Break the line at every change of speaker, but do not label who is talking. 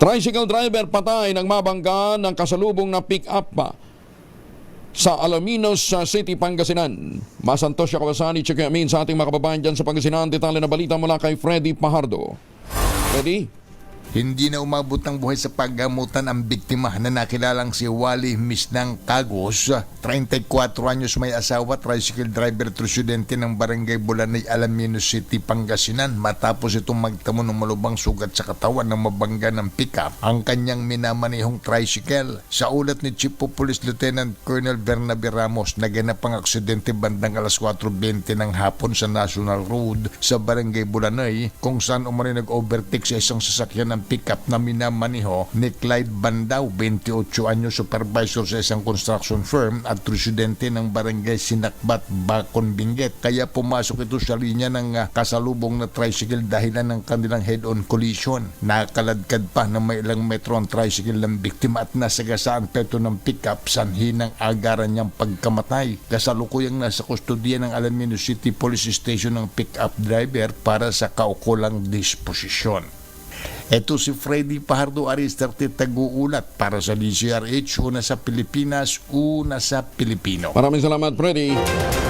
Tricycle driver patay ng mabangga ng kasalubong na pick-up sa Alaminos sa City, Pangasinan. Masantos siya Kawasani, Chikiamin sa ating mga kababayan dyan sa Pangasinan. Detalye na balita mula kay Freddy Pajardo. Freddy?
Hindi na umabot ng buhay sa paggamutan ang biktima na nakilalang si Wally Misnang Cagos, 34 anyos, may asawa, tricycle driver, residente ng Barangay Bulanay, Alaminos City, Pangasinan, matapos itong magtamo ng malubang sugat sa katawan ng mabangga ng pickup ang kanyang minamanihong tricycle. Sa ulat ni Chief of Police Lieutenant Colonel Bernabe Ramos, naganap ang aksidente bandang alas 4:20 ng hapon sa National Road sa Barangay Bulanay, kung saan umano'y nag-overtake sa isang sasakyan ng pick-up na minamaniho ni Clyde Bandao, 28 anyos, supervisor sa isang construction firm at residente ng Barangay Sinakbat, Bacon, Benguet. Kaya pumasok ito sa linya ng kasalubong na tricycle dahilan ng kanilang head-on collision. Nakaladkad pa na may ilang metro ang tricycle ng biktima at nasagasaan peto ng pick-up, sanhi ng agaran niyang pagkamatay. Kasalukuyang nasa kustodiya ng Alaminos City Police Station ng pick-up driver para sa kaukulang disposisyon. Ito si Freddy Pajardo, Aristarte, Taguulat para sa DCRH, una sa Pilipinas, una sa Pilipino.
Maraming salamat, Freddy.